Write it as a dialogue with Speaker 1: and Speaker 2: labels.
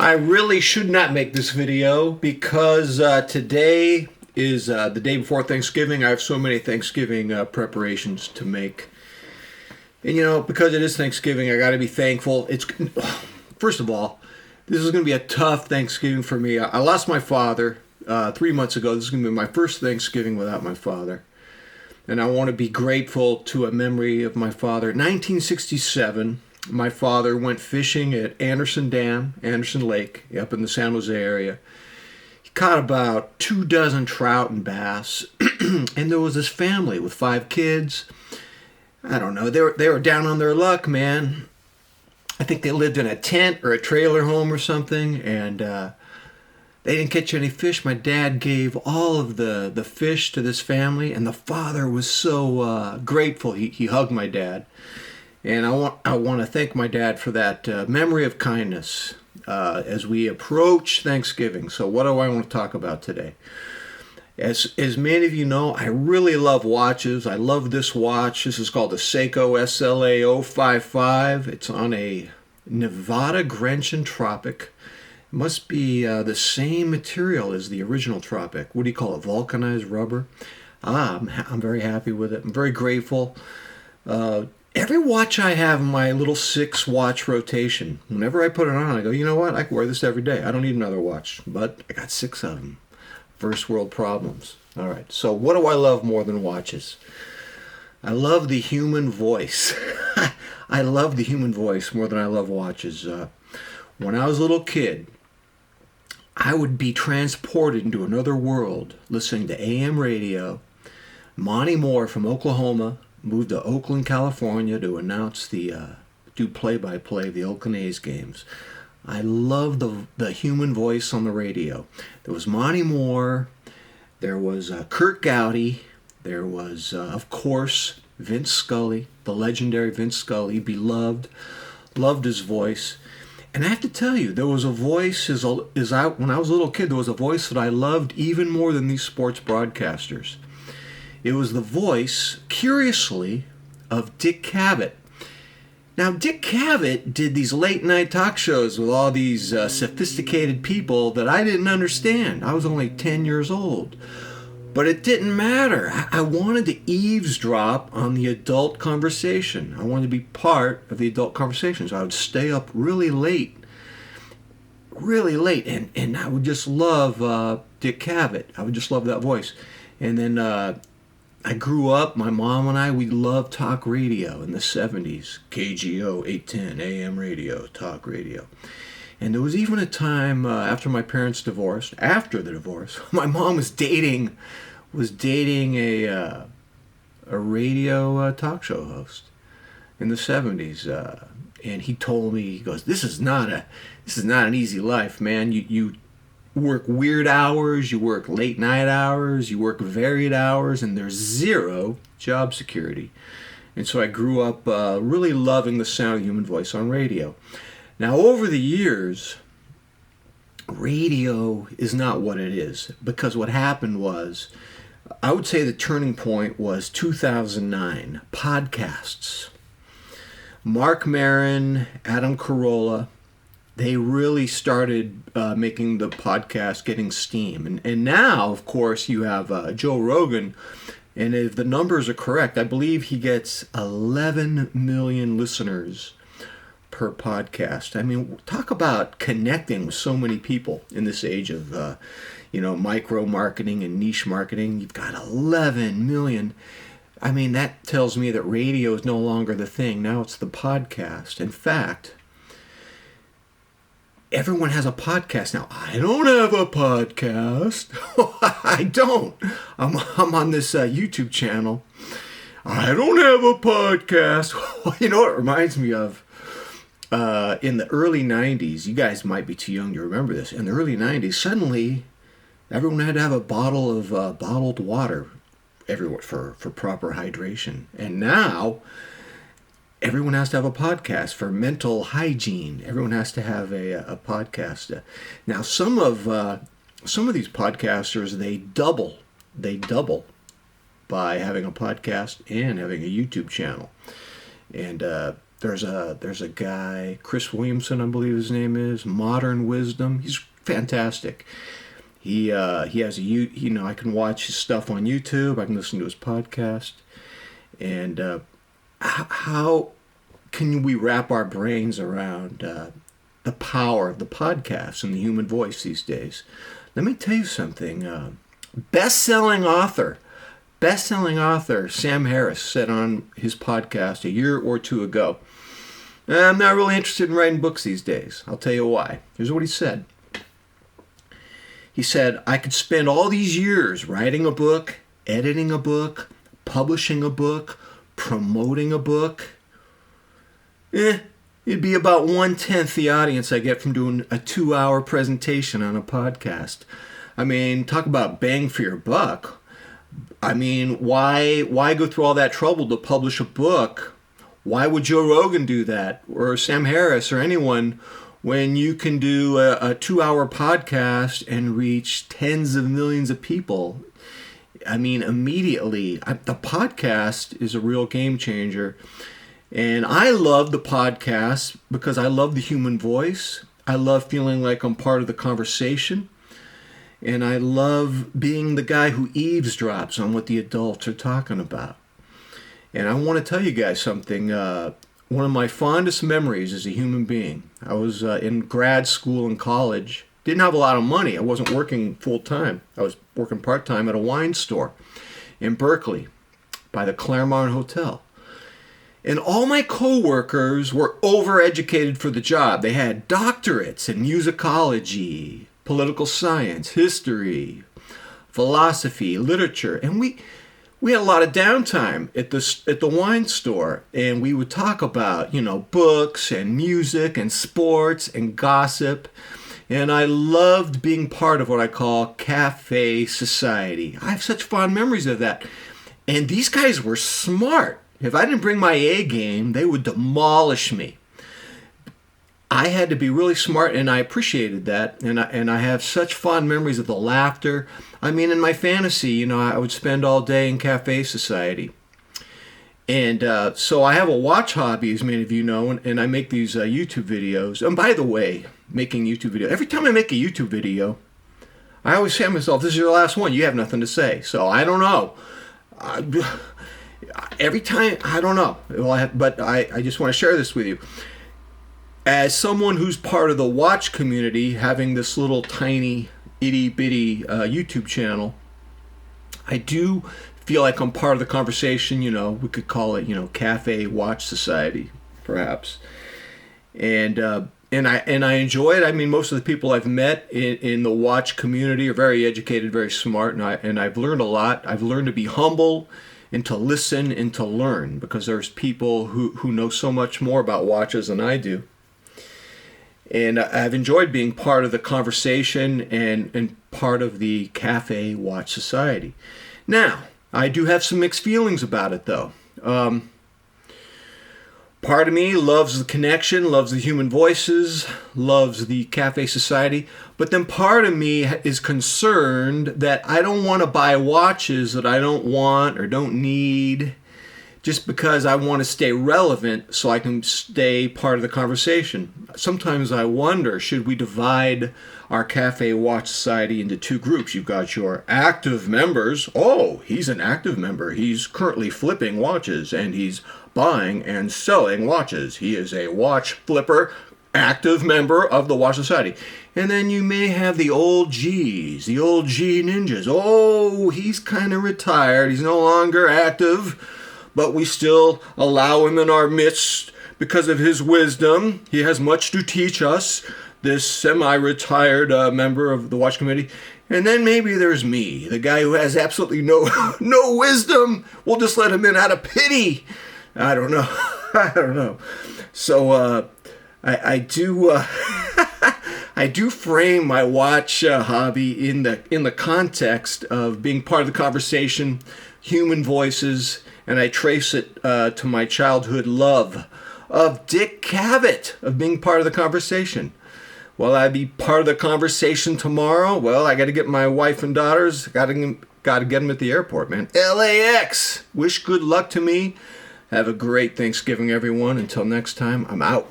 Speaker 1: I really should not make this video because today is the day before Thanksgiving. I have so many Thanksgiving preparations to make. And you know, because it is Thanksgiving, I got to be thankful. First of all, this is going to be a tough Thanksgiving for me. I lost my father 3 months ago. This is going to be my first Thanksgiving without my father. And I want to be grateful to a memory of my father. 1967, my father went fishing at Anderson Lake, up in the San Jose area. He caught about 24 trout and bass. And there was this family with 5 kids. I don't know, they were down on their luck, man. I think they lived in a tent or a trailer home or something, and they didn't catch any fish. My dad gave all of the fish to this family, and the father was so grateful. He hugged my dad. And I want to thank my dad for that memory of kindness as we approach Thanksgiving. So what do I want to talk about today? As many of you know, I really love watches. I love this watch. This is called the Seiko SLA055. It's on a Nevada Gentian Tropic. It must be the same material as the original Tropic. What do you call it? Vulcanized rubber? I'm very happy with it. I'm very grateful. Every watch I have in my little 6-watch rotation, whenever I put it on, I go, you know what? I can wear this every day. I don't need another watch. But I got 6 of them. First world problems. All right, so what do I love more than watches? I love the human voice. I love the human voice more than I love watches. When I was a little kid, I would be transported into another world listening to AM radio. Monty Moore from Oklahoma moved to Oakland, California to announce do play-by-play of the Oakland A's games. I love the human voice on the radio. There was Monty Moore. There was Kurt Gowdy. There was, of course, Vince Scully, the legendary Vince Scully, beloved. Loved his voice. And I have to tell you, there was a voice, when I was a little kid, there was a voice that I loved even more than these sports broadcasters. It was the voice, curiously, of Dick Cavett. Now, Dick Cavett did these late-night talk shows with all these sophisticated people that I didn't understand. I was only 10 years old. But it didn't matter. I wanted to eavesdrop on the adult conversation. I wanted to be part of the adult conversation. So I would stay up really late, and I would just love Dick Cavett. I would just love that voice. And then I grew up, my mom and I, we loved talk radio in the 70s. KGO 810, AM radio, talk radio. And there was even a time after my parents divorced, after the divorce, my mom was dating a radio talk show host in the 70s. And he told me, he goes, this is not an easy life, man. You work weird hours, you work late night hours, you work varied hours, and there's zero job security. And so I grew up really loving the sound of human voice on radio. Now, over the years, radio is not what it is, because what happened was, I would say the turning point was 2009, podcasts. Mark Maron, Adam Carolla, they really started making the podcast getting steam. And now, of course, you have Joe Rogan, and if the numbers are correct, I believe he gets 11 million listeners per podcast. I mean, talk about connecting with so many people in this age of, micro marketing and niche marketing. You've got 11 million. I mean, that tells me that radio is no longer the thing. Now it's the podcast. In fact, everyone has a podcast now. I don't have a podcast. I don't. I'm on this YouTube channel. I don't have a podcast. You know what it reminds me of? In the early 90s, you guys might be too young to remember this. In the early 90s, suddenly everyone had to have a bottle of bottled water everywhere for proper hydration. And now everyone has to have a podcast for mental hygiene. Everyone has to have a podcast. Now, some of these podcasters, they double by having a podcast and having a YouTube channel. And There's a guy, Chris Williamson, I believe his name is, Modern Wisdom. He's fantastic. He has I can watch his stuff on YouTube. I can listen to his podcast. And how can we wrap our brains around the power of the podcast and the human voice these days? Let me tell you something. Best-selling author Sam Harris said on his podcast a year or two ago, I'm not really interested in writing books these days. I'll tell you why. Here's what he said. He said, I could spend all these years writing a book, editing a book, publishing a book, promoting a book. It'd be about 1/10 the audience I get from doing a 2-hour presentation on a podcast. I mean, talk about bang for your buck. I mean, why go through all that trouble to publish a book? Why would Joe Rogan do that, or Sam Harris, or anyone, when you can do a 2-hour podcast and reach tens of millions of people? I mean, immediately. The podcast is a real game changer. And I love the podcast because I love the human voice. I love feeling like I'm part of the conversation. And I love being the guy who eavesdrops on what the adults are talking about. And I want to tell you guys something. One of my fondest memories as a human being, I was in grad school and college. Didn't have a lot of money. I wasn't working full time. I was working part time at a wine store in Berkeley by the Claremont Hotel. And all my coworkers were overeducated for the job. They had doctorates in musicology, political science, history, philosophy, literature. And we had a lot of downtime at the wine store, and we would talk about, books and music and sports and gossip. And I loved being part of what I call cafe society. I have such fond memories of that. And these guys were smart. If I didn't bring my A game, they would demolish me. I had to be really smart, and I appreciated that. And I have such fond memories of the laughter. I mean, in my fantasy, I would spend all day in cafe society. And so I have a watch hobby, as many of you know, and I make these YouTube videos. And by the way, making YouTube videos, every time I make a YouTube video, I always say to myself, this is your last one. You have nothing to say. So I don't know. Every time, I don't know. But I just want to share this with you. As someone who's part of the watch community, having this little tiny itty-bitty YouTube channel, I do feel like I'm part of the conversation. We could call it, Cafe Watch Society, perhaps. And I enjoy it. I mean, most of the people I've met in the watch community are very educated, very smart, and I've learned a lot. I've learned to be humble and to listen and to learn, because there's people who know so much more about watches than I do. And I've enjoyed being part of the conversation and part of the Cafe Watch Society. Now, I do have some mixed feelings about it, though. Part of me loves the connection, loves the human voices, loves the Cafe Society. But then part of me is concerned that I don't want to buy watches that I don't want or don't need, just because I want to stay relevant so I can stay part of the conversation. Sometimes I wonder, should we divide our Cafe Watch Society into two groups? You've got your active members. Oh, he's an active member. He's currently flipping watches, and he's buying and selling watches. He is a watch flipper, active member of the Watch Society. And then you may have the old G's, the old G ninjas. Oh, he's kind of retired. He's no longer active, but we still allow him in our midst because of his wisdom. He has much to teach us, this semi-retired member of the watch committee. And then maybe there's me, the guy who has absolutely no wisdom. We'll just let him in out of pity. I don't know. I don't know. So I do I do frame my watch hobby in the context of being part of the conversation, human voices, and I trace it to my childhood love of Dick Cavett, of being part of the conversation. Will I be part of the conversation tomorrow? Well, I got to get my wife and daughters. Got to get them at the airport, man. LAX. Wish good luck to me. Have a great Thanksgiving, everyone. Until next time, I'm out.